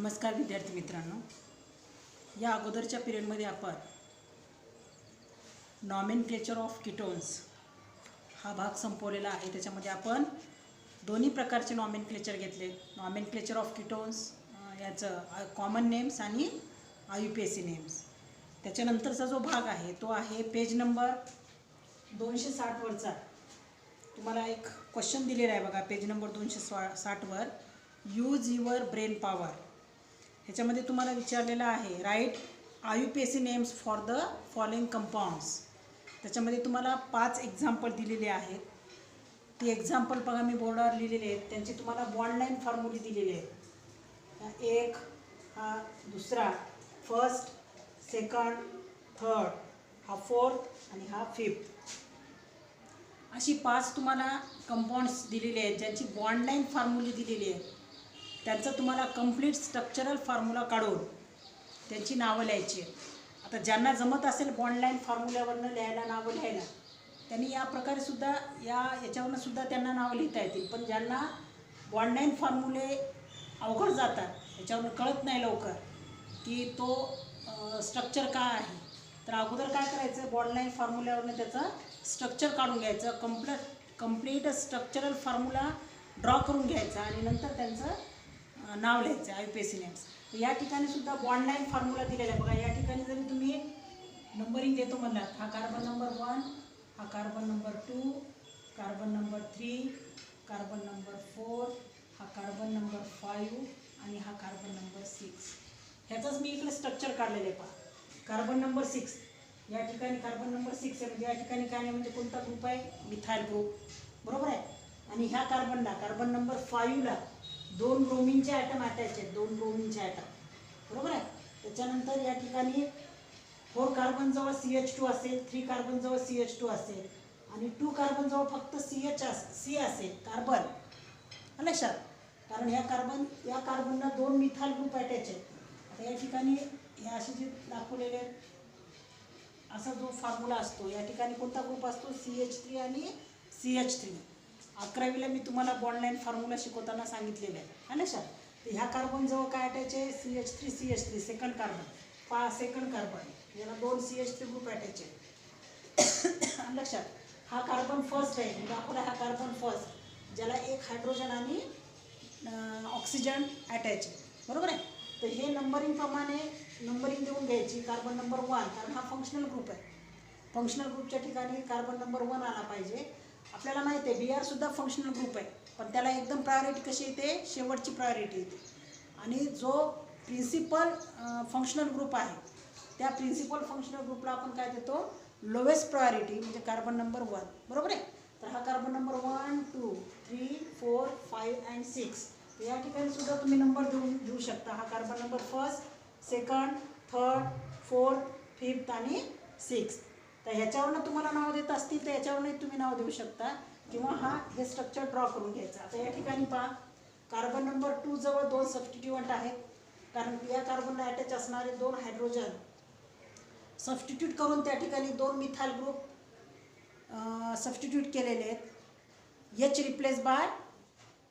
नमस्कार विद्यार्थी मित्रांनो, या अगोदरच्या पिरियडमध्ये आपण नॉमेनक्लेचर ऑफ कीटोन्स हा भाग संपवलेला आहे। त्याच्यामध्ये आपण दोन्ही प्रकारचे नॉमेनक्लेचर घेतले, नॉमेनक्लेचर ऑफ कीटोन्स याचं कॉमन नेम्स आणि IUPAC नेम्स। त्याच्यानंतरचा जो भाग आहे तो आहे पेज नंबर 260 वरचा। तुम्हाला एक क्वेश्चन दिलेला आहे बघा, पेज नंबर 260 वर, यूज युअर ब्रेन पॉवर। ह्याच्यामध्ये तुम्हाला विचारलेलं आहे write IUPAC names for the following compounds. त्याच्यामध्ये तुम्हाला 5 एक्झाम्पल दिलेले आहेत। ती एक्झाम्पल बघा मी बोर्डावर लिहिलेले आहेत, त्यांची तुम्हाला बॉन्ड लाईन फॉर्म्युले दिलेले आहेत। एक, हा दुसरा, फर्स्ट, सेकंड, थर्ड, हा फोर्थ आणि हा फिफ्थ, अशी 5 तुम्हाला कंपाऊंड्स दिलेले आहेत ज्यांची बॉन्ड लाईन फॉर्म्युले दिलेली आहेत। त्यांचं तुम्हाला कंप्लीट स्ट्रक्चरल फॉर्म्युला काढून त्यांची नावं लिहायची आहेत। आता ज्यांना जमत असेल बॉन्ड लाईन फॉर्म्युल्यावरनं लिहायला, नावं लिहायला, त्यांनी या प्रकारे सुद्धा याच्यावरनं सुद्धा त्यांना नावं लिहिता येतील। पण ज्यांना बॉन्ड लाईन फॉर्म्युले अवघड जातात, याच्यावरनं कळत नाही लवकर की तो स्ट्रक्चर काय आहे, तर अगोदर काय करायचं, बॉन्ड लाईन फॉर्म्युल्यावरनं त्याचं स्ट्रक्चर काढून घ्यायचं, कंप्लीट स्ट्रक्चरल फॉर्म्युला ड्रॉ करून घ्यायचा आणि नंतर त्यांचं नाव लिहायचं IUPAC नेम्स। या ठिकाणी सुद्धा बॉन्ड लाईन फॉर्म्युला दिलेला आहे बघा। या ठिकाणी जरी तुम्ही नंबरिंग देतो म्हणलात, हा कार्बन नंबर 1, हा carbon number 2, carbon number 3, carbon number 4, हा कार्बन नंबर 5 आणि हा कार्बन नंबर 6, ह्याचंच मी इकडे स्ट्रक्चर काढलेलं आहे पहा। कार्बन नंबर 6, या ठिकाणी कार्बन नंबर 6 आहे, म्हणजे या ठिकाणी काय नाही, म्हणजे कोणता ग्रुप आहे, मिथाइल ग्रुप, बरोबर आहे। आणि ह्या कार्बनला, कार्बन नंबर 5ला 2 ब्रोमीनचे ॲटम अटॅच आहेत, 2 ब्रोमीनचे ॲटम, बरोबर आहे। त्याच्यानंतर या ठिकाणी 4 कार्बनजवळ CH2 असेल, 3 कार्बनजवळ CH2 असेल आणि 2 कार्बनजवळ फक्त C असेल, कार्बन लक्षात। कारण या कार्बनला 2 मिथाइल ग्रुप अटॅच आहेत। आता या ठिकाणी हे असे जे दाखवलेले आहेत, असा जो फॉर्म्युला असतो, या ठिकाणी कोणता ग्रुप असतो, CH3 आणि CH3। 11वीला मी तुम्हाला बॉन्ड लाईन फॉर्म्युला शिकवताना सांगितलेलं आहे लक्षात। तर ह्या कार्बनजवळ काय अटॅच आहे, CH3 second carbon, second carbon, याला 2 CH3 ग्रुप अटॅच आहे लक्षात। हा कार्बन फर्स्ट आहे, दाखवला हा कार्बन फर्स्ट, ज्याला 1 हायड्रोजन आणि ऑक्सिजन अटॅच आहे, बरोबर आहे। तर हे नंबरिंग प्रमाणे नंबरिंग देऊन घ्यायची। कार्बन नंबर 1, कारण हा फंक्शनल ग्रुप आहे, फंक्शनल ग्रुपच्या ठिकाणी कार्बन नंबर 1 आला पाहिजे। आपल्याला माहिती आहे Br सुद्धा फंक्शनल ग्रुप आहे, पण त्याला एकदम प्रायोरिटी कशी येते, शेवटची प्रायोरिटी येते। आणि जो प्रिन्सिपल फंक्शनल ग्रुप आहे, त्या प्रिन्सिपल फंक्शनल ग्रुपला आपण काय देतो, लोवेस्ट प्रायोरिटी, म्हणजे कार्बन नंबर 1, बरोबर आहे। तर हा कार्बन नंबर 1, 2, 3, 4, 5 आणि 6, तर या ठिकाणी सुद्धा तुम्ही नंबर देऊ शकता। हा carbon number first, second, third, fourth, fifth आणि 6। तर ह्याच्यावरनं तुम्हाला नाव देत असतील तर याच्यावरनंही तुम्ही नाव देऊ शकता, किंवा हे स्ट्रक्चर ड्रॉ करून घ्यायचं। आता या ठिकाणी पहा, कार्बन नंबर 2 जवळ 2 सबस्टिट्यूएंट आहेत, कारण या कार्बनला अटॅच असणारे 2 हायड्रोजन सबस्टिट्यूट करून त्या ठिकाणी 2 मिथाइल ग्रुप सबस्टिट्यूट केलेले आहेत, H replace by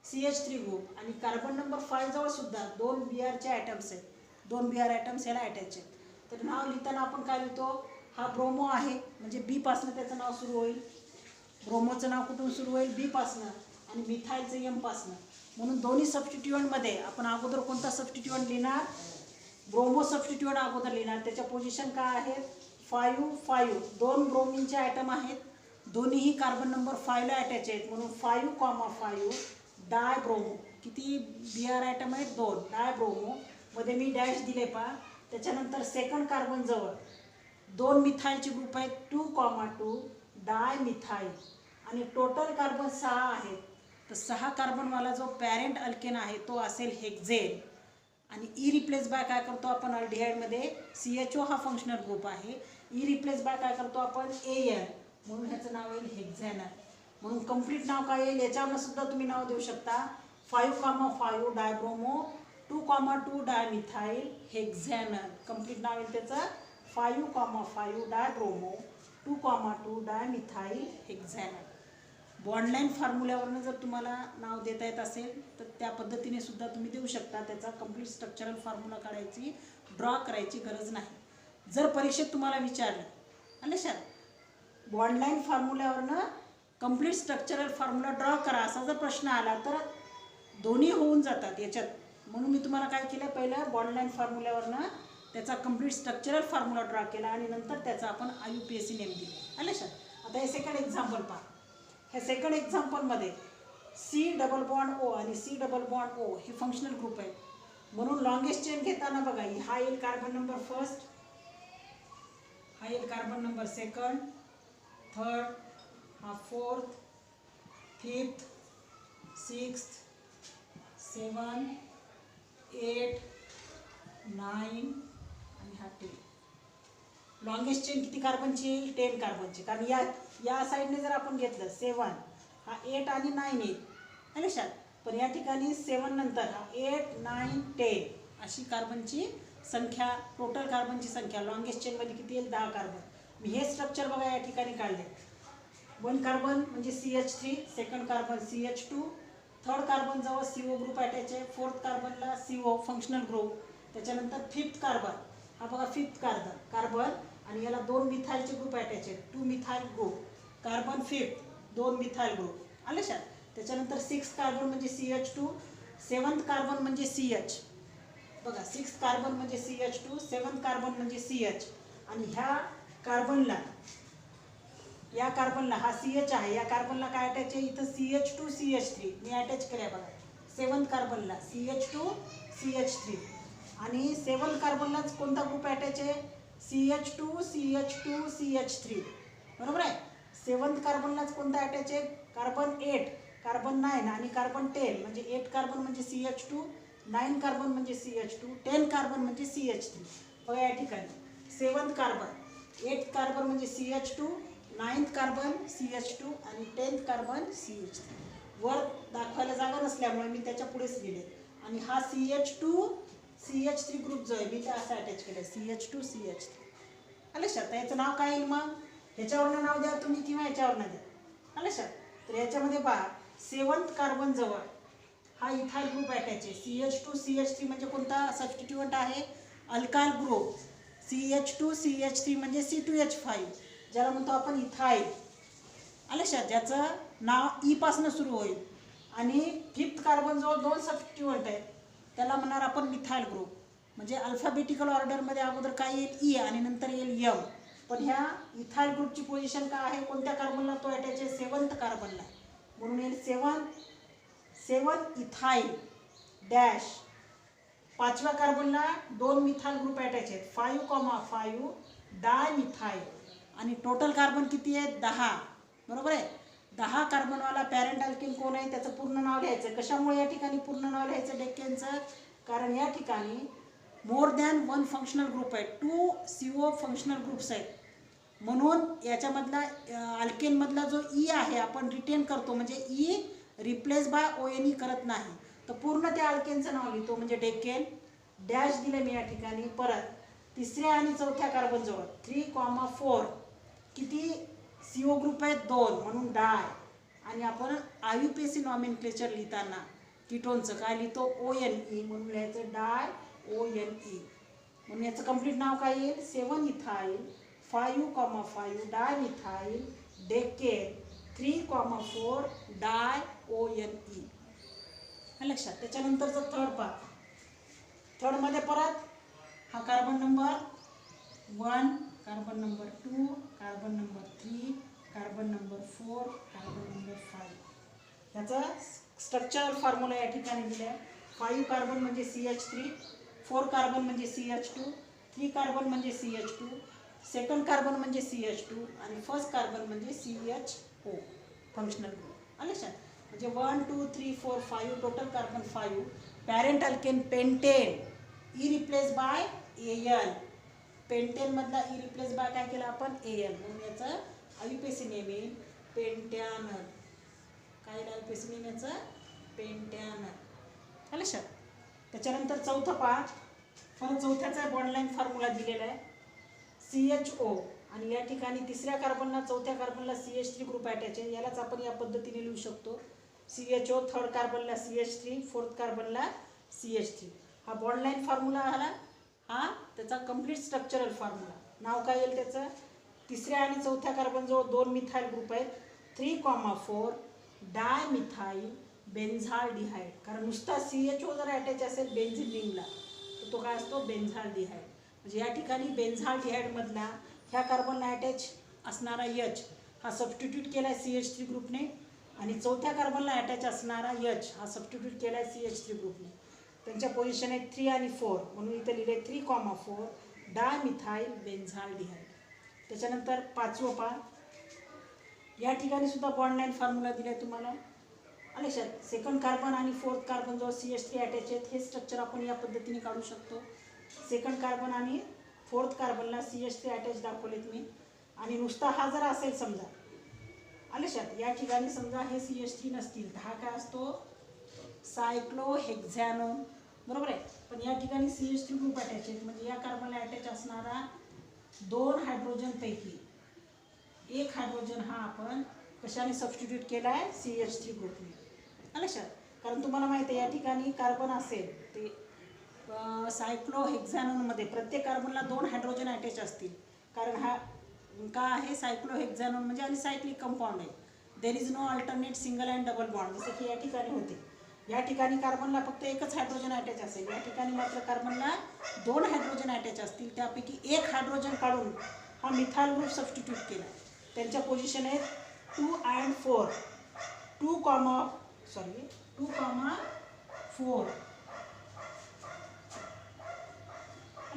CH3 group. आणि कार्बन नंबर 5 जवळ सुद्धा 2 Brचे ॲटम्स आहेत, 2 Br ॲटम्स याला अटॅच आहेत। तर नाव लिहिताना आपण काय लिहितो, हा ब्रोमो आहे, म्हणजे B पासनं त्याचं नाव सुरू होईल, ब्रोमोचं नाव कुठून सुरू होईल, B पासनं, आणि मिथाइलचं M पासनं। म्हणून दोन्ही सबस्टिट्यूएंटमध्ये आपण अगोदर कोणता सबस्टिट्यूएंट लिहिणार, ब्रोमो सबस्टिट्यूएंट अगोदर लिहिणार। त्याच्या पोझिशन काय आहे, 5, 5, 2 ब्रोमीनचे ॲटम आहेत, दोन्हीही कार्बन नंबर 5ला अटॅच आहेत, म्हणून 5,5 डाय ब्रोमो। किती Br ॲटम आहेत, 2, डाय ब्रोमो, मध्ये मी डॅश दिले पहा। त्याच्यानंतर सेकंड कार्बन जवळ 2 मिथाइलचे ग्रुप आहेत, 2,2 डाय मिथाइल, आणि टोटल कार्बन 6 आहेत। तर 6 कार्बनवाला जो पॅरेंट अल्केन आहे तो असेल हेक्झेन, आणि ई रिप्लेस बाय काय करतो आपण अल्डिहाइडमध्ये, CHO हा फंक्शनल ग्रुप आहे, ई रिप्लेस बाय काय करतो आपण AN, म्हणून ह्याचं नाव येईल हेक्झॅनल। म्हणून कंप्लीट नाव काय येईल, याच्यावरनं सुद्धा तुम्ही नाव देऊ शकता, 5,5 डायब्रोमो, 2,2 डायमिथाइल हेक्झॅनल। कंप्लीट नाव येईल त्याचं 5,5 डायब्रोमो, 2,2 डायमिथाइल हेक्झॅनल। बॉन्डलाईन फॉर्म्युल्यावरनं जर तुम्हाला नाव देता येत असेल तर त्या पद्धतीने सुद्धा तुम्ही देऊ शकता. त्याचा कंप्लीट स्ट्रक्चरल फॉर्म्युला काढायची, ड्रॉ करायची गरज नाही. जर परीक्षेत तुम्हाला विचारलं आलं लक्षात बॉन्डलाईन फॉर्म्युल्यावरनं कंप्लीट स्ट्रक्चरल फॉर्म्युला ड्रॉ करा असा जर प्रश्न आला तर दोन्ही होऊन जातात याच्यात. म्हणून मी तुम्हाला काय केलं, पहिलं बॉन्डलाईन फॉर्म्युल्यावरनं त्याचा कंप्लीट स्ट्रक्चरल फॉर्म्युला ड्रॉ केला आणि नंतर त्याचा आपण IUPAC नेम दिले. आलं लक्षात. आता हे सेकंड एक्झाम्पल पहा. ह्या सेकंड एक्झाम्पलमध्ये C+O आणि C+O हे फंक्शनल ग्रुप आहेत. म्हणून लॉंगेस्ट चेन घेताना बघा, हा येईल कार्बन नंबर फर्स्ट, हा येईल कार्बन नंबर सेकंड, थर्ड, हा फोर्थ, फिफ्थ, सिक्स्थ, 7, 8, 9 आणि हा 10. लॉंगेस्ट चेन किती कार्बनची येईल? 10 कार्बनची. कारण या साईडने जर आपण घेतलं 7, हा 8 आणि 9 येईल लक्षात. पण या ठिकाणी 7 नंतर हा 8, 9, 10 अशी कार्बनची संख्या, टोटल कार्बनची संख्या लॉंगेस्ट चेनमध्ये किती येईल? 10 कार्बन. मी हे स्ट्रक्चर बघा या ठिकाणी काढले. 1 कार्बन म्हणजे CH3, second carbon CH2, third carbon जवळ CO ग्रुप अटॅच आहे, फोर्थ कार्बनला CO फंक्शनल ग्रुप, त्याच्यानंतर फिफ्थ कार्बन, हा बघा फिफ्थ कार्बन आणि याला 2 मिथाइलचे ग्रुप अटॅच आहेत, 2 methyl group, carbon fifth, 2 methyl group आलं लक्षात. त्याच्यानंतर 6 कार्बन म्हणजे CH2, 7th कार्बन म्हणजे CH, बघा 6 कार्बन म्हणजे CH2, 7th कार्बन म्हणजे CH आणि ह्या कार्बनला, या कार्बनला हा CH आहे, या कार्बनला काय अटॅच आहे? इथं CH2 CH3 मी अटॅच केलं आहे बघा. 7th कार्बनला CH2 CH3 आणि 7th कार्बनलाच कोणता ग्रुप अटॅच आहे? CH2 CH2 CH3 बरोबर आहे. 7th कार्बनलाच कोणता अटॅच आहे? कार्बन 8, कार्बन 9 आणि कार्बन 10 म्हणजे 8 कार्बन म्हणजे CH2, 9 कार्बन म्हणजे CH2, 10 कार्बन म्हणजे CH3. बघा या ठिकाणी 7th कार्बन, 8 कार्बन म्हणजे CH2, 9th कार्बन CH2 आणि 10th कार्बन CH3. वर दाखवायला जागा नसल्यामुळे मी त्याच्या पुढेच गेले आणि हा CH2 CH3 ग्रुप जो आहे मी त्या असं अटॅच केलं CH2 CH3 आलं लक्षात. याचं नाव काय येईल? मग ह्याच्यावरनं नाव द्या तुम्ही किंवा ह्याच्यावरनं द्या आलं लक्षात. तर याच्यामध्ये पहा 7th कार्बन जवळ हा इथाइल ग्रुप अटॅच आहे. CH2 CH3 म्हणजे कोणता सबस्टिट्यूएंट आहे? Alkyl group. CH2 CH3 म्हणजे C2H5 ज्याला म्हणतो आपण इथाइल आलं लक्षात, ज्याचं नाव ई पासून सुरू होईल. आणि फिफ्थ कार्बन जवळ 2 सबस्टिट्यूएंट आहेत, त्याला म्हणणार आपण मिथाइल ग्रुप. म्हणजे अल्फाबेटिकल ऑर्डरमध्ये अगोदर काय येईल? ई आणि नंतर येईल M. पण ह्या इथाइल ग्रुपची पोझिशन काय आहे? कोणत्या कार्बनला तो अटॅच आहे? 7th कार्बनला. म्हणून येईल 7 इथाइल डॅश. 5व्या कार्बनला 2 मिथाइल ग्रुप अटॅच आहेत, 5,5 डायमिथाइल आणि टोटल कार्बन किती आहेत? 10 बरोबर आहे. 10 कार्बनवाला पॅरेंट अल्केन कोण आहे? त्याचं पूर्ण नाव लिहायचं. कशामुळे या ठिकाणी पूर्ण नाव लिहायचं डेक्केनचं? कारण या ठिकाणी मोर दॅन 1 फंक्शनल ग्रुप आहे, 2 CO फंक्शनल ग्रुप्स आहेत. म्हणून याच्यामधला अल्केनमधला जो ई आहे आपण रिटेन करतो, म्हणजे ई रिप्लेस बाय ONE करत नाही. तर पूर्ण त्या अल्केनचं नाव लिहितो म्हणजे डेक्केन डॅश दिले मी या ठिकाणी. परत 3ऱ्या आणि 4थ्या कार्बन जवळ 3,4 किती CO ग्रुप आहेत? 2 म्हणून डाय. आणि आपण IUPAC नॉमेनक्लेचर लिहिताना कीटोनचं काय लिहितो? ONE म्हणून लिहायचं डाय ONE. म्हणून याचं कंप्लीट नाव काय येईल? 7 इथाइल 5,5 डायमिथाइल डेकेन 3,4 डाय ONE लक्षात. त्याच्यानंतरचं थर्ड पहा. थर्डमध्ये परत हा carbon number 1, carbon number 2, carbon number 3, carbon number 4, carbon number 5. याचा स्ट्रक्चरल फॉर्म्युला या ठिकाणी दिला आहे. 5 कार्बन म्हणजे CH3, 4 कार्बन म्हणजे CH2, 3 कार्बन म्हणजे CH2, सेकंड कार्बन म्हणजे CH2 आणि फर्स्ट कार्बन म्हणजे CHO फंक्शनल ग्रुप आलं लक्षात. म्हणजे 1 2 3 4 5 total carbon 5. Parent alkane pentane E replace by AL. Pentane मधला ई रिप्लेस बाय काय केलं आपण? AL. म्हणून याचं IUPAC नेम येईल पेंटॅनल. काय IUPAC नेम याचं? पेंटॅनल आलं लक्षात. त्याच्यानंतर चौथं पहा. परत चौथ्याचा बॉन्डलाईन फॉर्म्युला दिलेला आहे. CHO आणि या ठिकाणी तिसऱ्या कार्बनला चौथ्या कार्बनला CH3 ग्रुप अटॅच आहे. यालाच आपण या पद्धतीने लिहू शकतो. CHO थर्ड कार्बनला CH3, फोर्थ कार्बनला CH3. हा बॉन्ड लाईन फॉर्म्युला आला. हा त्याचा कंप्लीट स्ट्रक्चरल फॉर्म्युला. नाव काय येईल त्याचं? तिसऱ्या आणि चौथ्या कार्बनजवळ 2 मिथाइल ग्रुप आहेत. 3,4 डायमिथाइल बेन्झाल्डिहाइड. कारण नुसता CHO जर अटॅच असेल बेन्झिन रिंगला तर तो काय असतो? बेन्झाल्डिहाइड. म्हणजे या ठिकाणी बेन्झाल्डिहाइडमधला ह्या कार्बनला अटॅच असणारा H हा सबस्टिट्यूट केला आहे CH3 ग्रुपने आणि चौथ्या कार्बनला अटॅच असणारा H हा सबस्टिट्यूट केला आहे CH3 ग्रुपने. त्यांच्या पोझिशन आहेत 3 आणि 4 म्हणून इथे लिहिले 3,4 डायमिथाइल बेन्झाल्डिहाइड. त्याच्यानंतर पाचवं पहा. या ठिकाणी सुद्धा बॉन्ड लाईन फॉर्म्युला दिला आहे तुम्हाला. लक्षात सेकंड कार्बन आणि फोर्थ कार्बन जवळ CH3 अटॅच आहेत. हे स्ट्रक्चर आपण या पद्धतीने काढू शकतो. सेकंड कार्बन आणि फोर्थ कार्बनला CH3 अटॅच दाखवलेत मी. आणि नुसता हा जर असेल समजा, लक्षात या ठिकाणी समजा हे CH3 नसतील तर हा काय असतो? सायक्लोहेक्झॅनोन. बरोबर आहे. पण या ठिकाणी CH3 ग्रुप अटॅच आहेत म्हणजे या कार्बनला अटॅच असणारा 2 हायड्रोजन पैकी एक हायड्रोजन हा आपण कशाने सबस्टिट्यूट केला आहे? CH3 ग्रुपने. लक्षात. कारण तुम्हाला माहिती आहे या ठिकाणी कार्बन असेल ते सायक्लोहेक्झॅनोनमध्ये प्रत्येक कार्बनला 2 हायड्रोजन अटॅच असतील. कारण हा का आहे? सायक्लोहेक्झॅनोन म्हणजे अनसायक्लिक कंपाऊंड आहे. There is no alternate single and double bond. जसं की या ठिकाणी होते. या ठिकाणी कार्बनला फक्त एकच हायड्रोजन अटॅच असेल. या ठिकाणी मात्र कार्बनला 2 हायड्रोजन अटॅच असतील. त्यापैकी एक हायड्रोजन काढून हा मिथाइल ग्रुप सबस्टिट्यूट केला. त्यांच्या पोझिशन आहेत 2 and 4. 2, 4.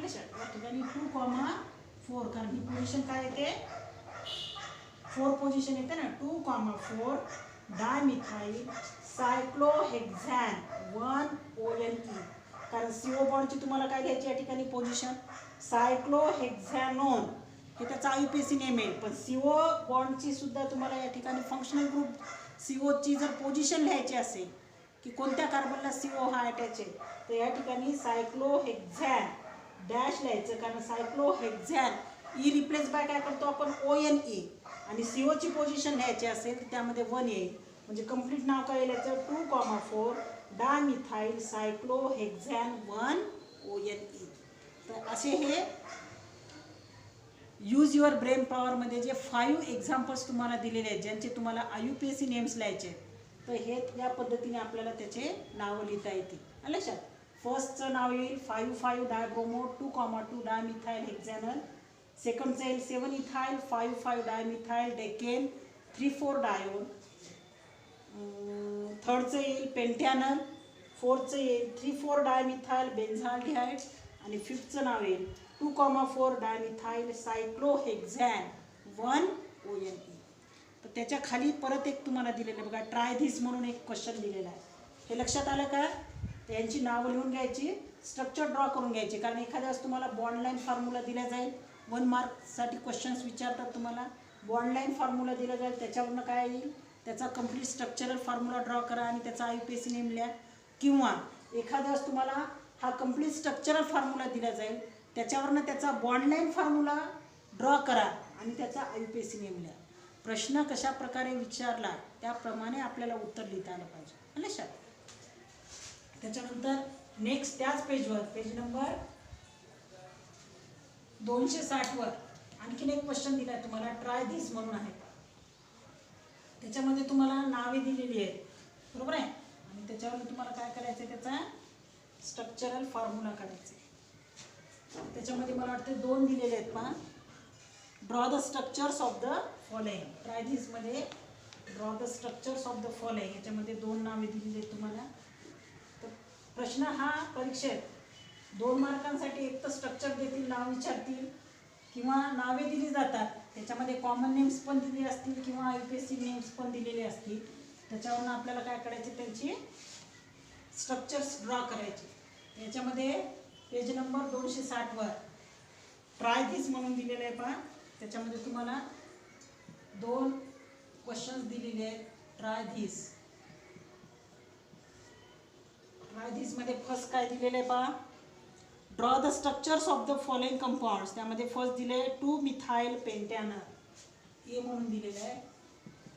या ठिकाणी 2,4 कारण ही पोझिशन काय येते? 4 पोझिशन येते ना. 2,4 डायमिथाइल सायक्लोहेक्झॅन 1ONE. कारण CO बॉन्डची तुम्हाला काय घ्यायची या ठिकाणी पोझिशन? सायक्लोहेक्झॅनोन हे त्याचा IUPAC नेम आहे. पण CO बॉन्डची सुद्धा तुम्हाला या ठिकाणी फंक्शनल ग्रुप COची जर पोझिशन लिहायची असेल की कोणत्या कार्बनला CO हा अटॅच आहे तर या ठिकाणी सायक्लोहेक्झॅन डॅश लिहायचं. कारण सायक्लोहेक्झॅन रिप्लेस बाय काय करतो आपण? ONE. आणि COची पोझिशन लिहायची असेल तर त्यामध्ये 1 येईल. म्हणजे कंप्लीट नाव काय येईल याचं? 2,4 डायमिथाइल सायक्लोहेक्झॅन 1ONE. तर असे हे यूज युअर ब्रेन पॉवरमध्ये जे 5 एक्झाम्पल्स तुम्हाला दिलेले आहेत ज्यांचे तुम्हाला IUPAC नेम्स लिहायचे तर हे या पद्धतीने आपल्याला त्याचे नावं लिहिता येतील. लक्षात. फर्स्टचं नाव येईल 5,5 डायब्रोमो 2,2 डायमिथाइल हेक्झॅनल. सेकंडचं येईल 7 इथाइल 5,5 डायमिथाइल डेकेन 3,4 डायोन. थर्डचं येईल पेंटॅनल. फोर्थचं येईल 3,4 डायमिथाइल बेन्झाल्डिहाइड. आणि फिफ्थचं नाव येईल 2,4 डायमिथाइल सायक्लोहेक्झॅन 1ONE. तर त्याच्या खाली परत एक तुम्हाला दिलेलं आहे बघा ट्राय धिस म्हणून एक क्वेश्चन दिलेला आहे. हे लक्षात आलं का? तर यांची नावं लिहून घ्यायची, स्ट्रक्चर ड्रॉ करून घ्यायची. कारण एखाद्या वेळेस तुम्हाला बॉन्ड लाईन फॉर्म्युला दिला जाईल. 1 मार्कसाठी क्वेश्चन्स विचारतात तुम्हाला. बॉन्ड लाईन फॉर्म्युला दिला जाईल त्याच्यावरनं काय येईल? त्याचा कंप्लीट स्ट्रक्चरल फॉर्म्युला ड्रॉ करा आणि त्याचा IUPAC नेम लिहा. किंवा एखाद्या वेळेस तुम्हाला हा कंप्लीट स्ट्रक्चरल फॉर्म्युला दिला जाईल त्याच्यावरनं त्याचा बॉन्ड लाईन फॉर्म्युला ड्रॉ करा आणि त्याचा IUPAC नेम लिहा. प्रश्न कशा प्रकारे विचारला त्याप्रमाणे आपल्याला उत्तर लिहिता आलं पाहिजे. लक्षात. त्याच्यानंतर नेक्स्ट त्याच पेजवर पेज नंबर 260 वर आणखीन एक क्वेश्चन दिला आहे तुम्हाला ट्राय धिस म्हणून आहे. त्याच्यामध्ये तुम्हाला नावे दिलेली आहेत. बरोबर आहे. आणि त्याच्यावर तुम्हाला काय करायचं आहे? त्याचा स्ट्रक्चरल फॉर्म्युला काढायचा. त्याच्यामध्ये मला वाटतं 2 दिलेले आहेत पहा. Draw the structures of the following. Try धिसमध्ये draw the structures of the following याच्यामध्ये 2 नावे दिलेली आहेत तुम्हाला. तर प्रश्न हा परीक्षेत 2 मार्कांसाठी एक तर स्ट्रक्चर देतील, नाव विचारतील किंवा नावे दिली जातात. त्याच्यामध्ये कॉमन नेम्स पण दिले असतील किंवा IUPAC नेम्स पण दिलेले असतील. त्याच्यावरून आपल्याला काय करायचे? त्यांची स्ट्रक्चर्स ड्रॉ करायचे. याच्यामध्ये पेज नंबर 260 वर ट्राय धिस म्हणून दिलेलं आहे पहा. त्याच्यामध्ये तुम्हाला 2 क्वेश्चन्स दिलेले आहेत. Try this. ट्राय धिसमध्ये फर्स्ट काय दिलेलं आहे पहा? Draw the structures of the following compounds. त्यामध्ये फर्स्ट दिले 2 मिथाइल पेंटॅनल, ए म्हणून दिलेलं आहे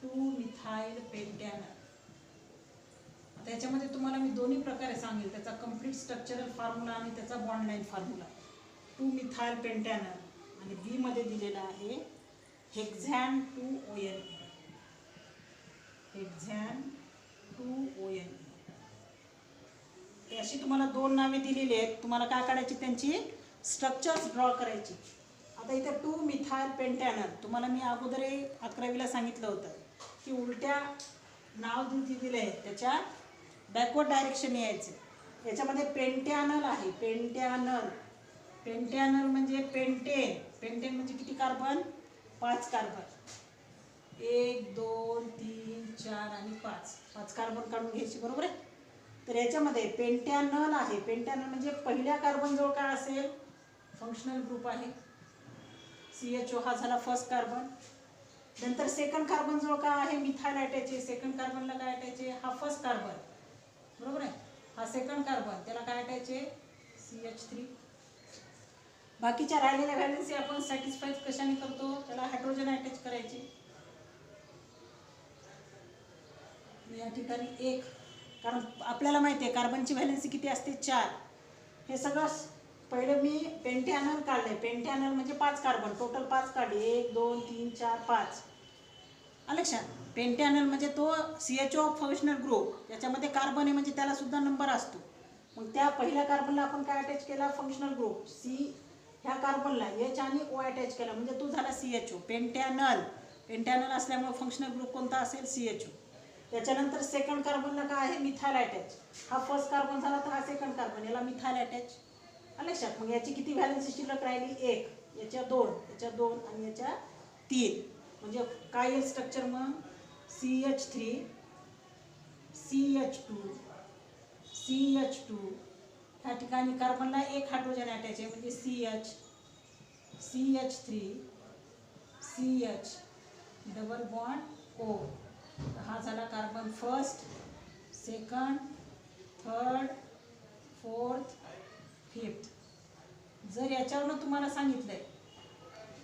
2 मिथाइल पेंटॅनल. त्याच्यामध्ये तुम्हाला मी दोन्ही प्रकारे सांगेल, त्याचा कम्प्लीट स्ट्रक्चरल फॉर्म्युला आणि त्याचा बॉन्ड लाईन फॉर्म्युला. 2 मिथाइल पेंटॅनल आणि बी मध्ये दिलेला आहे हेक्झॅन 2ONE, हेक्झॅन 2ONE. अशी तुम्हाला दोन नावे दिलेली आहेत. तुम्हाला काय काढायची, त्यांची स्ट्रक्चर्स ड्रॉ करायची. आता इथे 2 मिथाइल पेंटॅनल तुम्हाला मी अगोदर 11वीला सांगितलं होतं की उलट्या नाव दिले आहे त्याच्या बॅकवर्ड डायरेक्शन यायचे. याच्यामध्ये पेंटॅनल आहे, पेंटॅनल. पेंटॅनल म्हणजे पेंटेन. पेंटेन म्हणजे किती कार्बन, 5 कार्बन. 1 2 3 4 आणि 5 कार्बन काढून घ्यायचे, बरोबर आहे. तर याच्यामध्ये पेंटॅनल आहे. पेंटॅनल म्हणजे पहिल्या कार्बन जवळ काय असेल, फंक्शनल ग्रुप आहे CHO, हा झाला फर्स्ट कार्बन. नंतर सेकंड कार्बन जवळ काय आहे, मिथाइल अटॅच. सेकंड कार्बनला काय अटॅच, हा फर्स्ट कार्बन, बरोबर आहे. हा सेकंड कार्बन, त्याला काय अटॅच CH3. बाकीच्या राहिलेल्या व्हॅलेन्सी आपण सॅटिस्फाय कशाने करतो, त्याला हायड्रोजन अटॅच करायचे. या ठिकाणी 1, कारण आपल्याला माहिती आहे कार्बनची व्हॅलेन्सी किती असते, 4. हे सगळं पहिलं मी पेंटॅनल काढले. पेंटॅनल म्हणजे 5 कार्बन, टोटल 5 काढले, 1 2 3 4 5. लक्षात. पेंटॅनल म्हणजे तो CHO फंक्शनल ग्रुप, याच्यामध्ये कार्बन आहे म्हणजे त्याला सुद्धा नंबर असतो. मग त्या पहिल्या कार्बनला आपण काय अटॅच केला, फंक्शनल ग्रुप C. ह्या कार्बनला H आणि O अटॅच केला म्हणजे तो झाला CHO. पेंटॅनल. पेंटॅनल असल्यामुळे फंक्शनल ग्रुप कोणता असेल, CHO. त्याच्यानंतर सेकंड कार्बनला काय आहे, मिथाइल अटॅच. हा फर्स्ट कार्बन झाला तर हा सेकंड कार्बन, याला मिथाइल अटॅच. लक्षात. मग याची किती व्हॅलेन्सी शिल्लक राहिली, 1. याच्या 2, याच्या 2 आणि याच्या 3. म्हणजे काय येईल स्ट्रक्चर मग, CH3 CH2 CH2. ह्या ठिकाणी कार्बनला 1 हायड्रोजन अटॅच आहे म्हणजे CH CH3 CH double bond O. हा झाला carbon first, second, third, fourth, fifth. जर याच्यावरून तुम्हाला सांगितलंय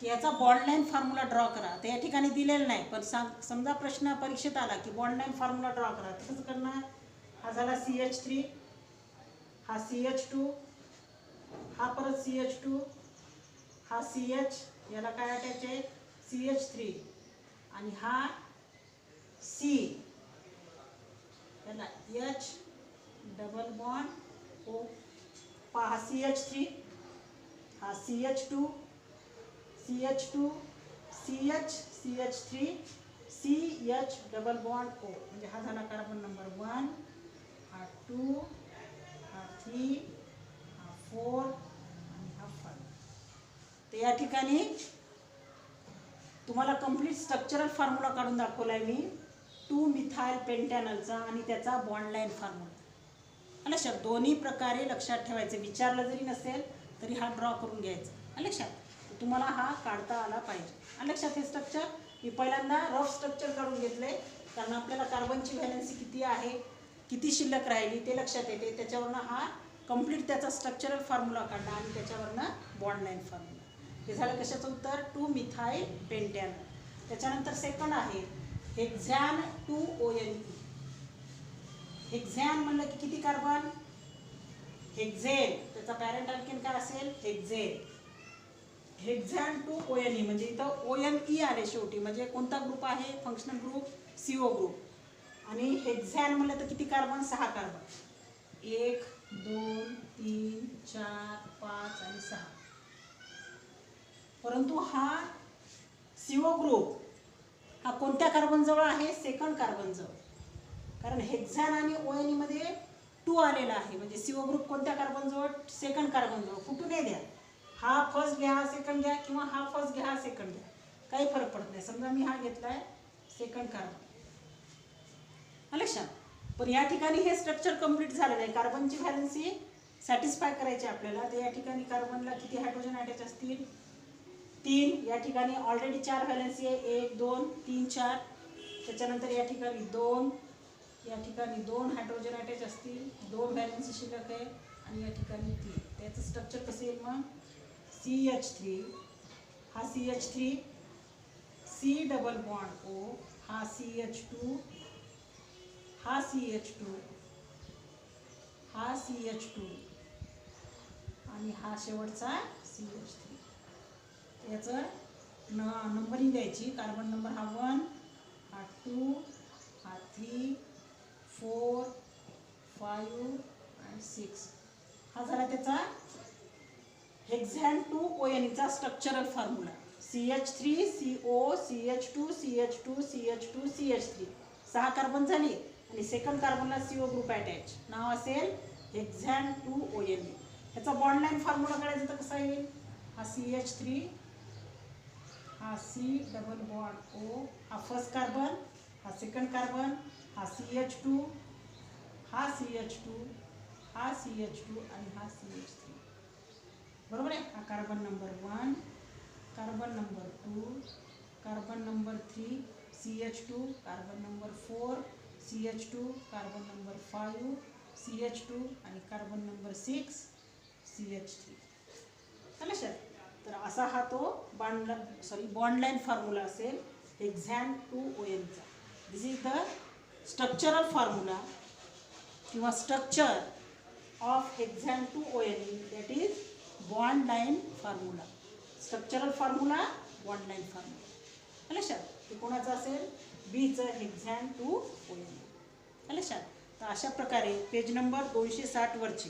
की याचा बॉन्ड लाईन फॉर्म्युला ड्रॉ करा, तर या ठिकाणी दिलेलं नाही, पण समजा प्रश्न परीक्षेत आला की बॉन्ड लाईन फॉर्म्युला ड्रॉ करा, तर कसं करणार. हा झाला CH3, हा CH2, हा परत CH2, हा CH, याला काय अटॅच आहे CH3, आणि हा C, याला H डबल बॉन्ड O. पहा CH3, हा CH2 CH2 CH CH3 CH double bond O. म्हणजे हा झाला कार्बन नंबर 1, हा 2, हा 3, हा 4 आणि हा 5. तर या ठिकाणी तुम्हाला कंप्लीट स्ट्रक्चरल फॉर्म्युला काढून दाखवला आहे मी 2 मिथाइल पेंटॅनलचा आणि त्याचा बॉन्ड लाईन फॉर्म्युला. लक्षात. दोन्ही प्रकारे लक्षात ठेवायचे. विचारलं जरी नसेल तरी हा ड्रॉ करून घ्यायचा. लक्षात. तुम्हाला हा काढता आला पाहिजे. लक्षात. हे स्ट्रक्चर मी पहिल्यांदा रफ स्ट्रक्चर काढून घेतले, कारण आपल्याला कार्बनची व्हॅलेन्सी किती आहे, किती शिल्लक राहिली ते लक्षात येते. त्याच्यावरनं हा कंप्लीट त्याचा स्ट्रक्चरल फॉर्म्युला काढला आणि त्याच्यावरनं बॉन्ड लाईन फॉर्म्युला. हे झालं कशाचं उत्तर, 2 मिथाइल पेंटॅनल. त्याच्यानंतर सेकंड आहे हेक्झॅन 2ONE. हेक्झॅन म्हणलं की किती कार्बन, हेक्झेन. त्याचा पॅरेंट अल्केन काय असेल, हेक्झेन. हेक्झॅन 2ONE म्हणजे इथं ONE आले शेवटी, म्हणजे कोणता ग्रुप आहे, फंक्शनल ग्रुप CO ग्रुप. आणि हेक्झॅन म्हणलं तर किती कार्बन, 6 कार्बन. 1 2 3 4 5 आणि 6. परंतु हा CO ग्रुप हा कोणत्या कार्बन जवळ आहे, सेकंड कार्बन जवळ. कारण हेक्झॅन आणि ONE मध्ये 2 आलेला आहे, म्हणजे CO ग्रुप कोणत्या कार्बन जवळ, सेकंड कार्बन जवळ. कुठूनही द्या, हा फर्स्ट घ्या, हा सेकंड घ्या, किंवा हा फर्स्ट घ्या, हा सेकंड घ्या, काही फरक पडत नाही. समजा मी हा घेतलाय सेकंड कार्बन. लक्षात. पण या ठिकाणी हे स्ट्रक्चर कंप्लीट झालेलं आहे. कार्बनची व्हॅलेन्सी सॅटिस्फाय करायची आपल्याला. तर या ठिकाणी कार्बनला किती हायड्रोजन अटॅच असतील, 3. या ठिकाणी ऑलरेडी 4 व्हॅलेन्सी आहे, 1 2 3 4. त्याच्यानंतर या ठिकाणी 2, या ठिकाणी 2 हायड्रोजन अटॅच असतील, 2 व्हॅलेन्सी शिल्लक आहे, आणि या ठिकाणी 3. त्याचं स्ट्रक्चर कसं येईल मग CH3 हा CH3 C double bond O हा CH2 हा CH2 हा CH2 आणि हा शेवटचा CH3. याचं नंबरिंग द्यायची. कार्बन नंबर हा 1 हा 2 हा 3 4 5 आणि 6. हा झाला त्याचा हेक्झॅन-2-ONE structural formula. CH3CO CH2 CH2 CH2 CH3 6 carbon झाली आणि सेकंड कार्बनला CO ग्रुप अटॅच. नाव असेल हेक्झॅन-2-ONE. ह्याचा बॉन्ड लाईन फॉर्म्युला काढायचा तर कसा येईल हा CH3 हा C डबल बॉन्ड O हा फर्स्ट कार्बन हा सेकंड कार्बन हा CH2 हा CH2 हा CH2 आणि हा CH3. बरोबर आहे. हा carbon number 1 carbon number 2 carbon number 3 CH2 carbon number 4 CH2 carbon number 5 CH2 आणि कार्बन नंबर 6 CH3. लक्षात. तर असा हा तो बॉन्ड लाईन फॉर्म्युला असेल हेक्झॅन-2-ONE. This is the structural formula किंवा स्ट्रक्चर ऑफ हेक्झॅन-2-ONE, that is bond line formula. Structural formula bond line formula. लक्षात. ते कोणाचं असेल बीचं हेक्झॅन-2-ONE. लक्षात. तर अशा प्रकारे पेज नंबर 260 वरची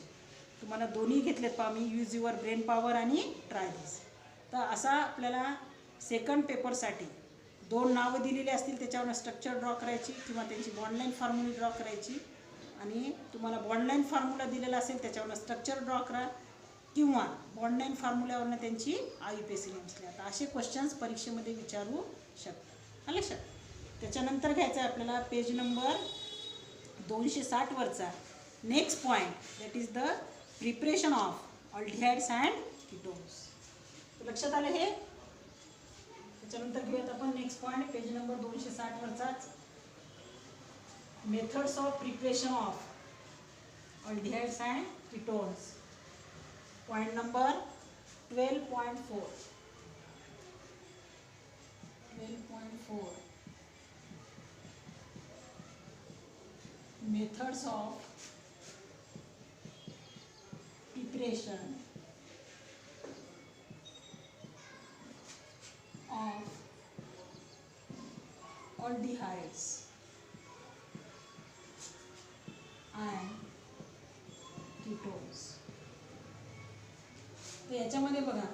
तुम्हाला दोन्ही घेतलेत पहा मी. यूज युअर ब्रेन पॉवर आणि ट्राय दिस. तर असा आपल्याला सेकंड पेपरसाठी 2 नावं दिलेली असतील त्याच्यावर स्ट्रक्चर ड्रॉ करायची किंवा त्यांची बॉन्ड लाईन फॉर्म्युला ड्रॉ करायची. आणि तुम्हाला बॉन्ड लाईन फॉर्म्युला दिलेला असेल त्याच्यावर स्ट्रक्चर ड्रॉ करा किंवा बॉन्ड लाईन फॉर्म्युल्यावरनं त्यांची IUPAC नेम्स लिहा. तर असे क्वेश्चन्स परीक्षेमध्ये विचारू शकतात. लक्षात. त्याच्यानंतर घ्यायचं आहे आपल्याला पेज नंबर 260 वरचा next point, that is the preparation of aldehydes and ketones. लक्षात आलं हे. त्याच्यानंतर घेऊयात आपण नेक्स्ट पॉईंट पेज नंबर 260 वरचाच methods of preparation of aldehydes and ketones. Point number 12.4. 12.4 methods of preparation of aldehydes and ketones. तर याच्यामध्ये बघा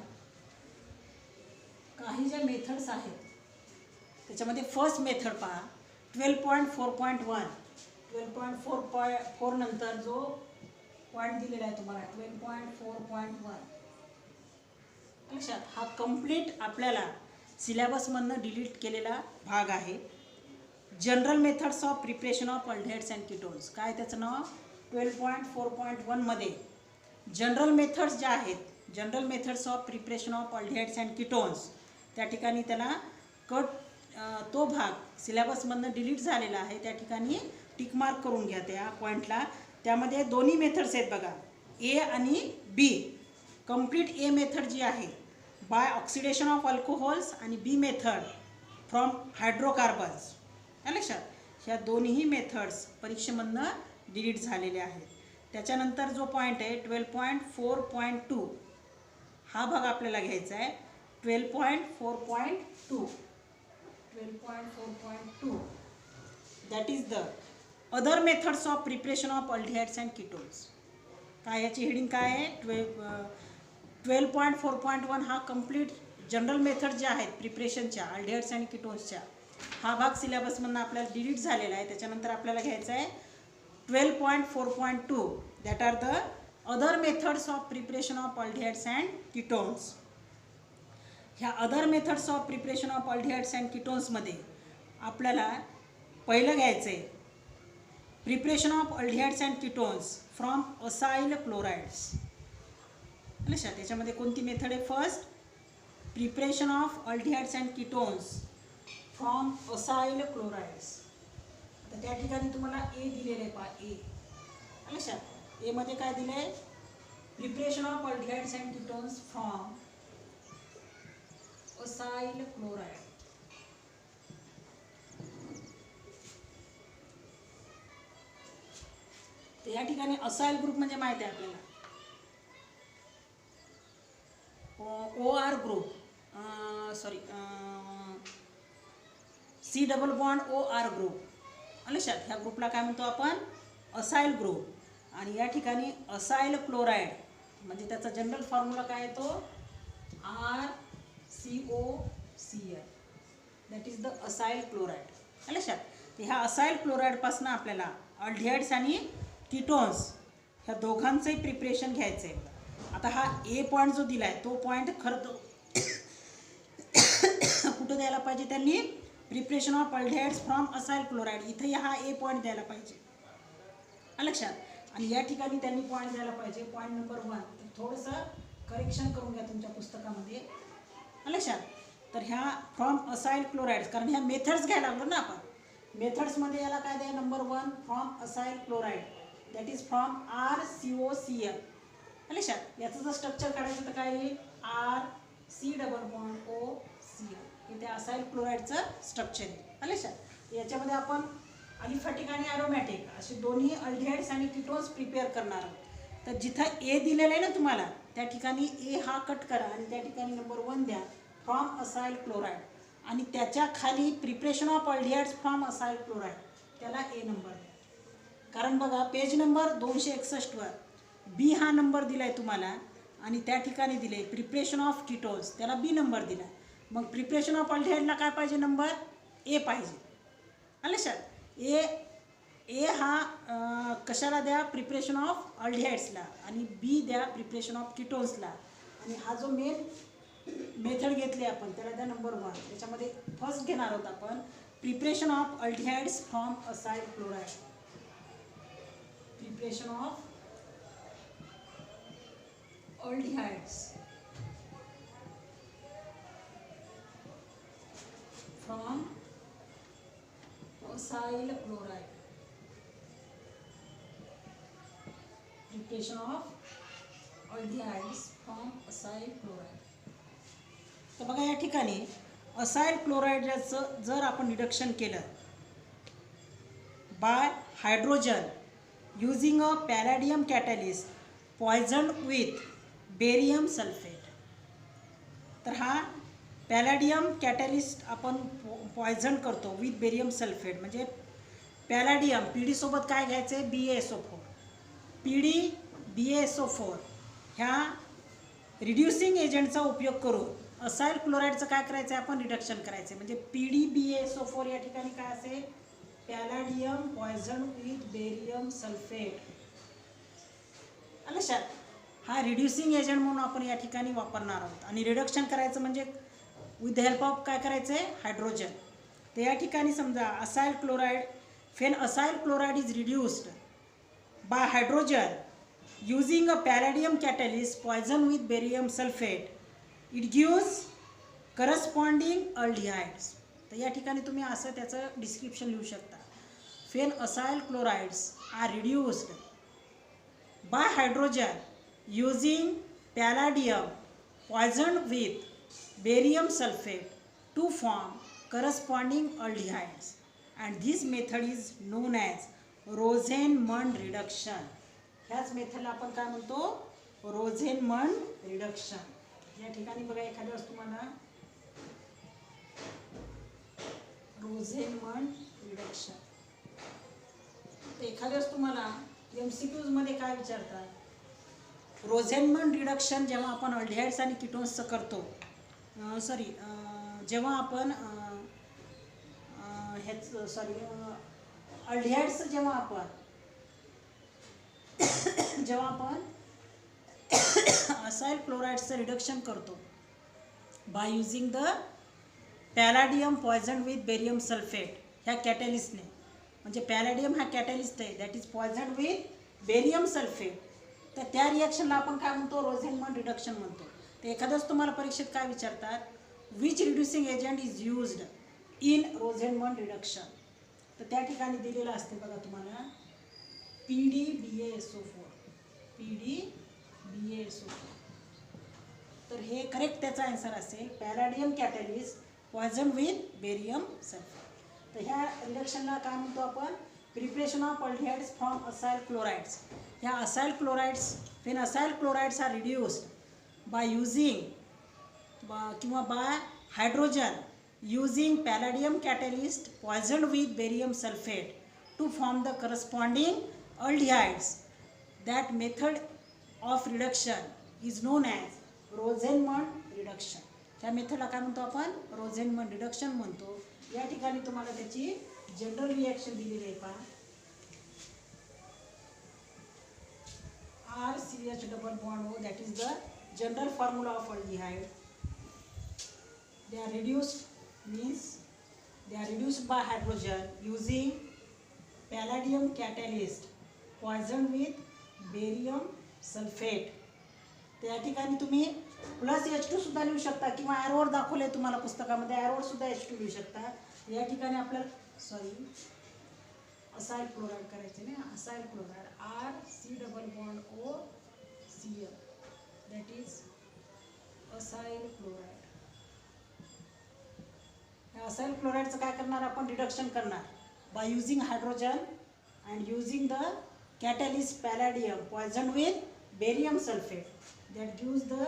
काही ज्या मेथड्स आहेत त्याच्यामध्ये फर्स्ट मेथड पहा 12.4.1. 12.4 नंतर जो पॉईंट दिलेला आहे तुम्हाला 12.4.1 लक्षात. हा कंप्लीट आपल्याला सिलेबसमधनं डिलीट केलेला भाग आहे. General methods of preparation of aldehydes and ketones. काय त्याचं नाव 12.4.1 मध्ये जनरल मेथड्स ज्या आहेत, general methods of preparation of aldehydes and ketones, त्या ठिकाणी त्याला तो भाग सिलेबसमधनं डिलीट झालेला आहे. त्या ठिकाणी टिक मार्क करून घ्या त्या पॉईंटला. त्यामध्ये दोन्ही मेथड्स आहेत बघा, A आणि B. कंप्लीट A मेथड जी आहे बाय ऑक्सिडेशन ऑफ अल्कोहोल्स आणि B मेथड फ्रॉम हायड्रोकार्बन्स. लक्षात. ह्या दोन्ही मेथड्स परीक्षेमधनं डिलीट झालेले आहेत. त्याच्यानंतर जो पॉईंट आहे 12.4.2 हा भाग आपल्याला घ्यायचा आहे. 12.4.2 that is the other methods of preparation of aldehydes and ketones. काय याची हेडिंग काय आहे 12.4.1 हा कंप्लीट जनरल मेथड ज्या आहेत प्रिपरेशनच्या अल्डिहाइड्स अँड कीटोन्सच्या, हा भाग सिलेबसमधनं आपल्याला डिलीट झालेला आहे. त्याच्यानंतर आपल्याला घ्यायचा आहे 12.4.2 that are the other methods of preparation of aldehydes and ketones. ह्या other methods of preparation of aldehydes and कीटोन्समध्ये आपल्याला पहिलं घ्यायचं आहे preparation of aldehydes and ketones from acyl chlorides. लक्षात. त्याच्यामध्ये कोणती मेथड आहे first preparation of aldehydes and ketones from acyl chlorides. तर त्या ठिकाणी तुम्हाला A दिलेलं आहे पहा A. लक्षात. A मध्ये काय दिलं आहे preparation of aldehydes and ketones from acyl chloride. तर या ठिकाणी असाइल ग्रुप म्हणजे माहिती आहे आपल्याला, O R group, sorry C double bond O R group. लक्षात, ह्या ग्रुपला काय म्हणतो आपण, असाइल ग्रुप. आणि या ठिकाणी असाइल क्लोराइड म्हणजे त्याचा जनरल फॉर्म्युला काय येतो, RCOCl, that is the acyl chloride. लक्षात, ह्या असाइल क्लोराइडपासून आपल्याला अल्डिहाइड्स आणि कीटोन्स ह्या दोघांचंही प्रिपरेशन घ्यायचं आहे. आता हा ए पॉईंट जो दिला आहे तो पॉईंट खरं तर कुठं द्यायला पाहिजे त्यांनी, preparation of aldehydes from acyl chloride, इथे हा ए पॉईंट द्यायला पाहिजे. लक्षात, आणि या ठिकाणी त्यांनी पॉईंट द्यायला पाहिजे पॉईंट नंबर 1. थोडंसं करेक्शन करून घ्या तुमच्या पुस्तकामध्ये. लक्षात, तर ह्या फ्रॉम असाइल क्लोराइड्स, कारण ह्या मेथड्स घ्यायला लागलो ना आपण, मेथड्समध्ये याला काय द्या, number 1 from acyl chloride, that is from RCOCl. लक्षात, याचं जर स्ट्रक्चर काढायचं तर काय येईल, RC≡OCl. इथे असाइल क्लोराइडचं स्ट्रक्चर आहे. लक्षात, याच्यामध्ये आपण अलिफॅटिक आणि ॲरोमॅटिक असे दोन्ही अल्डिहाइड्स आणि कीटोन्स प्रिपेअर करणार आहोत. तर जिथं ए दिलेलं आहे ना तुम्हाला, त्या ठिकाणी ए हा कट करा आणि त्या ठिकाणी नंबर 1 द्या, फ्रॉम असाइल क्लोराइड, आणि त्याच्या खाली preparation of aldehydes from acyl chloride, त्याला ए नंबर द्या. कारण बघा पेज नंबर 261 वर बी हा नंबर दिला आहे तुम्हाला आणि त्या ठिकाणी दिले प्रिपरेशन ऑफ कीटोन्स, त्याला बी नंबर दिला. मग प्रिपरेशन ऑफ अल्डिहाइडला काय पाहिजे, नंबर ए पाहिजे. लक्षात, ए हा कशाला द्या, प्रिपरेशन ऑफ अल्डिहाइड्सला, आणि बी द्या प्रिपरेशन ऑफ कीटोन्सला. आणि हा जो मेन मेथड घेतली आपण त्याला द्या नंबर 1. त्याच्यामध्ये फर्स्ट घेणार आहोत आपण preparation of aldehydes from acyl chloride. Preparation of aldehydes from acyl chloride. Preparation of aldehydes from acyl chloride. तर बघा या ठिकाणी असाइल क्लोराइडचं जर आपण रिडक्शन केलं by hydrogen using a palladium catalyst poison with barium sulphate, तर हा पॅलॅडियम कॅटॅलिस्ट आपण पॉयझन करतो विथ बेरियम सल्फेट, म्हणजे पॅलॅडियम PD सोबत काय घ्यायचं आहे, BaSO4, PD BaSO4 ह्या रिड्युसिंग एजंटचा उपयोग करून असाइल क्लोराइडचं काय करायचं आहे, आपण रिडक्शन करायचं आहे. म्हणजे PD BaSO4 या ठिकाणी काय असेल, palladium poison with barium sulphate. लक्षात, हा रिड्युसिंग एजंट म्हणून आपण या ठिकाणी वापरणार आहोत. आणि रिडक्शन करायचं म्हणजे विथ द हेल्प ऑफ काय करायचं आहे, हायड्रोजन. तर या ठिकाणी समजा acyl chloride, when acyl chloride is reduced by hydrogen using a palladium catalyst poison with barium sulfate, it gives corresponding aldehydes. तर या ठिकाणी तुम्ही असं त्याचं डिस्क्रिप्शन लिहू शकता, when acyl chlorides are reduced by hydrogen using palladium poisoned with barium sulfate to form corresponding aldehydes, and this method is known as Rosenmund reduction. ह्याच मेथडला आपण काय म्हणतो, रोझेनमंड रिडक्शन. या ठिकाणी बघा एखाद्या वेळेस तुम्हाला रोझेनमंड रिडक्शन, एखाद्या वेळेस तुम्हाला MCQs मध्ये काय विचारतात, रोझेनमंड रिडक्शन जेव्हा आपण अल्डिहाइड्स आणि कीटोन्सचं करतो, जेव्हा आपण अल्डिहाइड्सचं जेव्हा आपण असाइल क्लोराइड्सचं रिडक्शन करतो by using the palladium poison with barium sulphate ह्या कॅटॅलिस्टने, म्हणजे पॅलॅडियम हा कॅटॅलिस्ट आहे that is poison with barium sulphate, तर त्या रिॲक्शनला आपण काय म्हणतो, रोझेनमंड रिडक्शन म्हणतो. तर एखाद्याच तुम्हाला परीक्षेत काय विचारतात, which reducing agent is used in Rosenmund reduction. तर त्या ठिकाणी दिलेलं असते बघा तुम्हाला PD BaSO4, PD BaSO4. तर हे करेक्ट त्याचा आन्सर असेल palladium catalyst poison with barium sulphate. तर ह्या रिडक्शनला काय म्हणतो आपण, preparation of aldehydes from acyl chlorides. ह्या acyl chlorides when acyl chlorides are reduced by using किंवा by hydrogen using palladium catalyst poisoned with barium sulfate to form the corresponding aldehydes. That method of reduction is known as Rosenmund reduction. त्या मेथडला काय म्हणतो आपण, रोझेनमंड reduction म्हणतो. या ठिकाणी तुम्हाला त्याची जनरल रिॲक्शन दिलेली आहे पहा. RCH double bond O, that is the general formula of aldehyde. They are reduced, means they are reduced by hydrogen using palladium catalyst poisoned with barium sulfate. त्या ठिकाणी तुम्ही +H2 सुद्धा लिहू शकता किंवा ॲरोवर दाखवले तुम्हाला पुस्तकामध्ये, ॲरोवर सुद्धा H2 लिहू शकता. या ठिकाणी आपल्याला असाइल क्लोराइड करायचे ना, acyl chloride RC double bond OCl, that is acyl chloride. Acyl क्लोराइडचं काय करणार आपण, रिडक्शन करणार by using hydrogen and using the catalyst palladium poison with barium sulphate. That gives the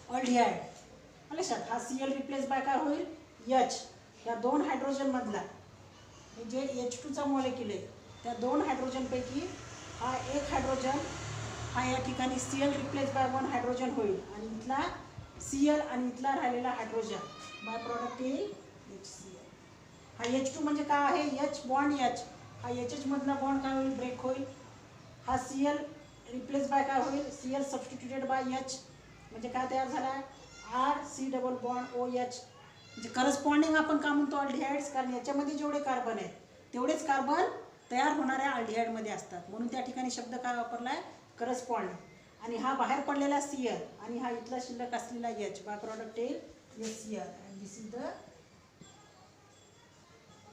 aldehyde. लक्षात, हा Cl रिप्लेस बाय काय होईल, H. या दोन हायड्रोजन मधला जे H2चा मॉलिक्यूल आहे त्या दोन हायड्रोजनपैकी हा एक हायड्रोजन हा या ठिकाणी Cl रिप्लेस बाय 1 हायड्रोजन होईल आणि इथला Cl आणि इथला राहिलेला हायड्रोजन बाय प्रॉडक्ट येईल HCl. हा H2 म्हणजे काय आहे, H बॉन्ड H. हा HH मधला बॉन्ड काय होईल, ब्रेक होईल. हा Cl रिप्लेस बाय काय होईल, Cl सबस्टिट्यूटेड बाय H. म्हणजे काय तयार झाला, RC डबल बॉन्ड OH. म्हणजे करस्पॉन्डिंग आपण का म्हणतो अल्डिहाइड्स, कारण याच्यामध्ये जेवढे कार्बन आहेत तेवढेच कार्बन तयार होणाऱ्या अल्डिहाइडमध्ये असतात. म्हणून त्या ठिकाणी शब्द काय वापरला आहे, करस्पॉन्डिंग. आणि हा बाहेर पडलेला Cl आणि हा इथला शिल्लक असलेला H बाय प्रॉडक्ट येईल HCl. And this is the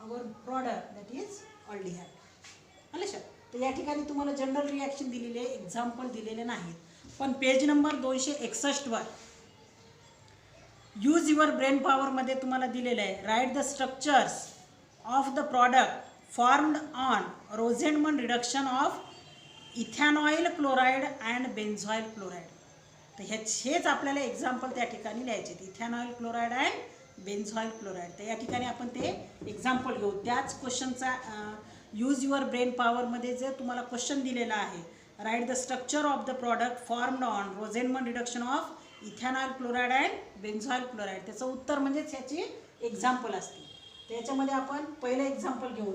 our product, that is aldehyde. लक्षात. तर या ठिकाणी तुम्हाला जनरल रिॲक्शन दिलेले, एक्झाम्पल दिलेले नाहीत. पण page number 261 were use your brain पॉवरमध्ये तुम्हाला दिलेलं आहे, write the structures of the product formed on Rosenmund reduction of ethanoyl chloride and benzoyl chloride. तर हेच आपल्याला एक्झाम्पल त्या ठिकाणी लिहायचे, ethanoyl chloride and benzoyl chloride. तर या ठिकाणी आपण ते एक्झाम्पल घेऊ. त्याच क्वेश्चनचा यूज युअर ब्रेन पॉवरमध्ये जे तुम्हाला क्वेश्चन दिलेला आहे, write the structure of the product formed on Rosenmund reduction of ethanoyl chloride and benzoyl chloride. त्याचं उत्तर म्हणजेच ह्याची एक्झाम्पल असते. त्याच्यामध्ये आपण पहिलं एक्झाम्पल घेऊ.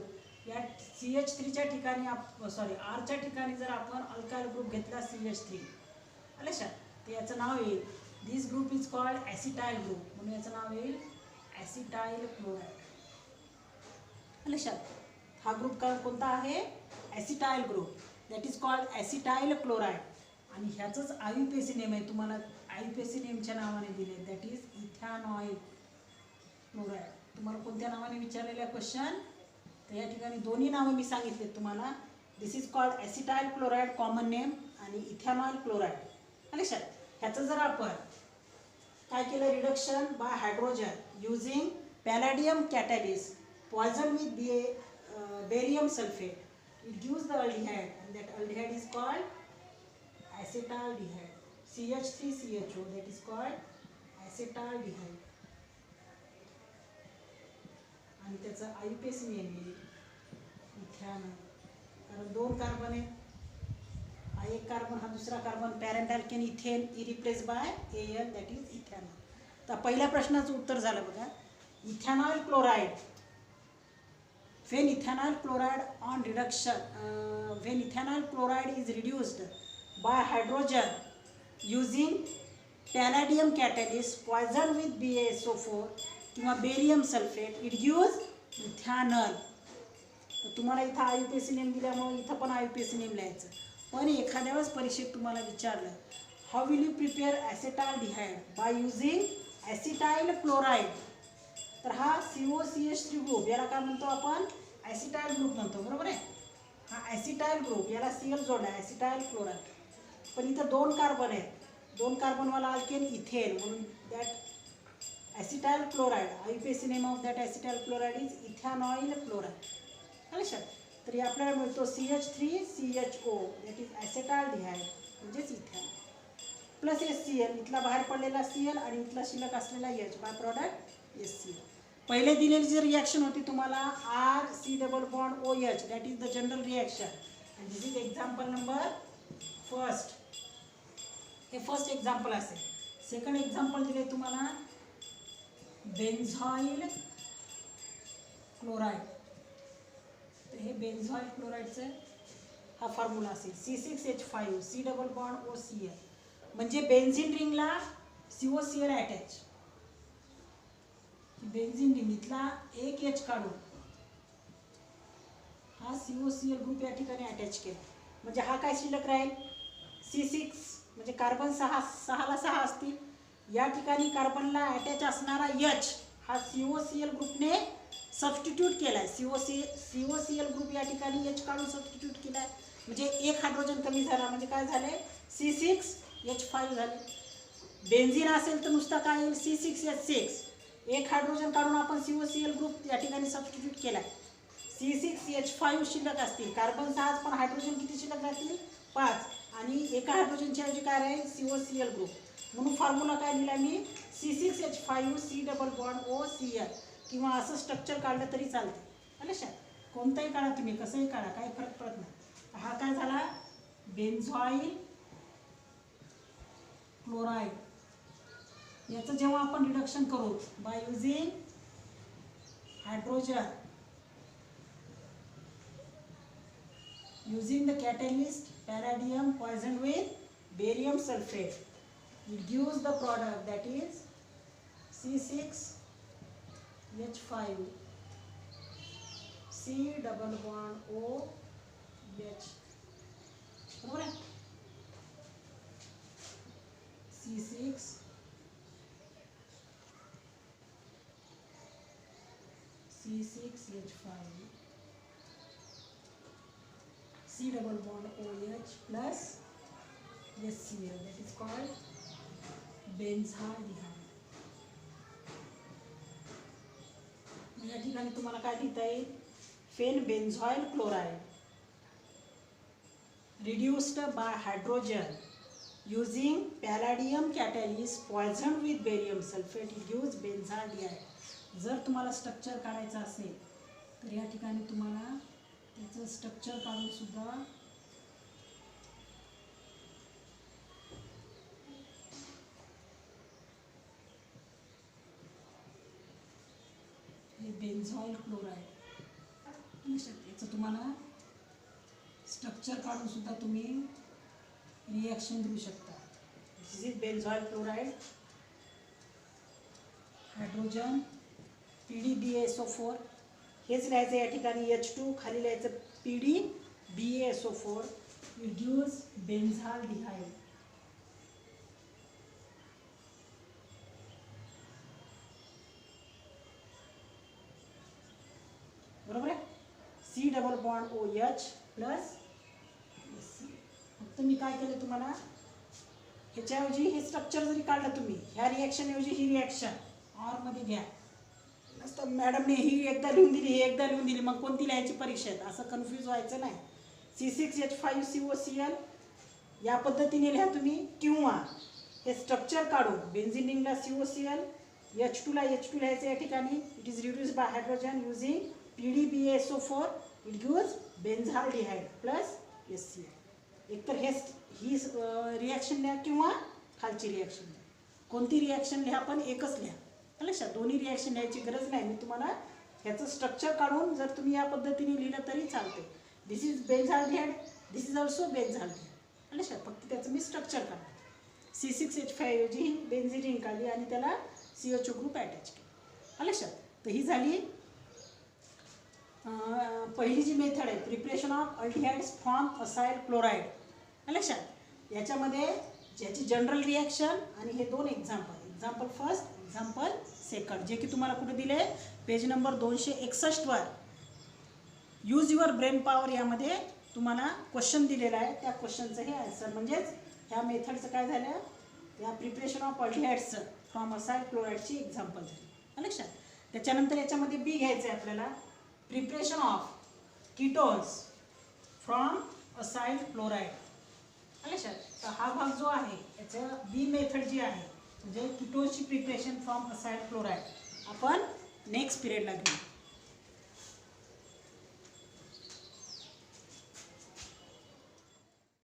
या CH3च्या ठिकाणी Rच्या ठिकाणी जर आपण अल्काइल ग्रुप घेतला CH3, लक्षात, तर याचं नाव येईल, दिस ग्रुप इज कॉल्ड ॲसिटाइल ग्रुप. म्हणून याचं नाव येईल ॲसिटाइल क्लोराइड. लक्षात, हा ग्रुप कोणता आहे, acetyl group, that is called acetyl chloride. आणि ह्याचंच IUPAC नेम आहे, तुम्हाला IUPAC नेमच्या नावाने दिले, दॅट इज इथॅनॉइल क्लोराइड. तुम्हाला कोणत्या नावाने विचारलेला क्वेश्चन, तर या ठिकाणी दोन्ही नावं मी सांगितले तुम्हाला. This is called acetyl chloride common name आणि इथॅनॉइल क्लोराइड. लक्षात, ह्याचं जर आपण काय केलं, reduction by hydrogen using palladium catalyst poison with barium sulphate, it gives the aldehyde and that aldehyde is called acetaldehyde. CH3CHO, that is called acetaldehyde. आणि त्याचं IUPAC name येईल इथॅनॉल. कारण दोन कार्बन आहेत, हा एक कार्बन हा दुसरा carbon, parent alkane ethane replace by AL, that is ethanol. तर पहिल्या प्रश्नाचं उत्तर झालं बघा, इथॅनॉइल chloride. when ethanol chloride on reduction when ethanol chloride is reduced by hydrogen using palladium catalyst poisoned with BaSO4 किंवा barium sulphate, it gives ethanol. तर तुम्हाला इथं IUPAC नेम दिल्यामुळे इथं पण IUPAC नेम लिहायचं. पण एखाद्या वेळेस परीक्षेत तुम्हाला विचारलं, how will you prepare acetaldehyde by using acetyl chloride, तर हा COCH3 ग्रुप याला काय म्हणतो आपण, ॲसिटाइल ग्रुप म्हणतो, बरोबर आहे. हा ॲसिटाईल ग्रुप, याला Cl जोडला ॲसिटाईल क्लोराईड. पण इथं 2 कार्बन आहेत, 2 कार्बनवाला अल्केन इथेन, म्हणून that acetyl chloride, IUPAC name of that acetyl chloride is ethanoyl chloride. लक्षात. तर हे आपल्याला मिळतो CH3CHO, दॅट इज ॲसेटाल्डिहाइड म्हणजेच इथेन, प्लस HCl, इथला बाहेर पडलेला Cl आणि इथला शिल्लक असलेला H, बाय प्रॉडक्ट HCl. पहिले दिलेली जी रिॲक्शन होती तुम्हाला RC≡OH, that is the general reaction, and this is example number first. हे फर्स्ट एक्झाम्पल असेल. सेकंड एक्झाम्पल दिले तुम्हाला बेन्झॉइल क्लोराईड. तर हे बेन्झॉइल क्लोराईडचं हा फॉर्म्युला असेल C6H5 C≡OCl, म्हणजे बेन्झिन रिंगला COCl अटॅच. बेन्झिन रिंग इथला एक H काढून हा COCl ग्रुप या ठिकाणी अटॅच केला, म्हणजे हा काय शिल्लक राहील C6, म्हणजे कार्बन 6ला 6 असतील. या ठिकाणी कार्बनला अटॅच असणारा H हा COCl ग्रुपने सबस्टिट्यूट केला आहे. COCl ग्रुप या ठिकाणी H काढून सबस्टिट्यूट केला आहे, म्हणजे एक हायड्रोजन कमी झाला, म्हणजे काय झाले C6H5 झाले. बेन्झिन असेल तर नुसता काय येईल C6H6, एक हायड्रोजन काढून आपण COCl ग्रुप या ठिकाणी सबस्टिट्यूट केला आहे. C6H5 शिल्लक असतील, कार्बन 6, पण हायड्रोजन किती शिल्लक राहतील 5, आणि एका हायड्रोजनच्या ऐवजी काय राहील COCl ग्रुप. म्हणून फॉर्म्युला काय दिला मी C6H5 C≡OCl, किंवा असं स्ट्रक्चर काढलं तरी चालते. लक्षात. कोणताही काढा तुम्ही, कसंही काढा, काही फरक पडत नाही. हा काय झाला बेन्झॉइल क्लोराईड. याचं जेव्हा आपण रिडक्शन करू bye using hydrogen, using the catalyst palladium poisoned with barium sulfate, it gives the product that is C6H5 C≡OH. बरोबर आहे. C6 C6H5 C≡OH plus HCl, that is called बेन्झाल्डिहाइड. या ठिकाणी तुम्हाला काय लिहिता येईल फेन benzoyl chloride reduced by hydrogen using palladium catalyst poisoned with barium sulfate, it gives बेन्झाल्डिहाइड. जर तुम्हाला स्ट्रक्चर काढायचं असेल तर या ठिकाणी तुम्हाला त्याचं स्ट्रक्चर काढून सुद्धा हे बेन्झॉइल क्लोराईड, याचं तुम्हाला स्ट्रक्चर काढून सुद्धा तुम्ही रिॲक्शन देऊ शकता. This is benzoyl chloride, hydrogen PdBaSO4, हेच लिहायचं या ठिकाणी H2, खाली लिहायचं PdBaSO4, इट गिव्स बेन्झाल्डिहाइड. बरोबर आहे. C≡OH प्लस फक्त मी काय केलं तुम्हाला ह्याच्याऐवजी हे स्ट्रक्चर जरी काढलं तुम्ही, ह्या रिॲक्शनऐवजी ही रिॲक्शन ऑरमध्ये घ्या. नसतं मॅडमने ही एकदा लिहून दिली, ही एकदा लिहून दिली, मग कोणती लिहायची परीक्षेत, असं कन्फ्यूज व्हायचं नाही. C6H5 COCl या पद्धतीने लिहा तुम्ही, किंवा हे स्ट्रक्चर काढून बेन्झिन रिंगला COCl, H2ला H2 लिहायचं या ठिकाणी. It is reduced by hydrogen using PdBaSO4, it gives benzaldehyde plus HCl. एकतर ही रिॲक्शन लिहा किंवा खालची रिॲक्शन लिहा, कोणती रिॲक्शन लिहा पण एकच लिहा. लक्षात. दोन्ही रिॲक्शन लिहायची गरज नाही. मी तुम्हाला ह्याचं स्ट्रक्चर काढून जर तुम्ही या पद्धतीने लिहिलं तरी चालते. दिस इज बेन्झाल्डिहाइड, दिस इज ऑल्सो बेन्झाल्डिहाइड. लक्षात. फक्त त्याचं मी स्ट्रक्चर काढलं. C6H5 ऐवजी ही बेन्झिन रिंग काढली आणि त्याला CHO ग्रुप अटॅच केला. लक्षात. तर ही झाली पहिली जी मेथड आहे, preparation of aldehydes from acyl chloride. लक्षात. याच्यामध्ये ज्याची जनरल रिॲक्शन आणि हे दोन एक्झाम्पल फर्स्ट, एक्झाम्पल सेकंड, जे की तुम्हाला कुठे दिले पेज नंबर 261 वर. यूज युअर ब्रेन पॉवर यामध्ये तुम्हाला क्वेश्चन दिलेला आहे, त्या क्वेश्चनचं हे आन्सर. म्हणजेच ह्या मेथडचं काय झालं, या प्रिपरेशन ऑफ अल्डिहाइड्सचं फ्रॉम असाइड क्लोराईडची एक्झाम्पल झाली लक्षात. त्याच्यानंतर याच्यामध्ये बी घ्यायचं आहे आपल्याला, preparation of ketones from acyl chloride लक्षात. तर हा भाग जो आहे याचं बी मेथड जी आहे म्हणजे कीटोन्सची प्रिपरेशन फ्रॉम असाइड क्लोराईड आपण नेक्स्ट पिरियडला घेऊ.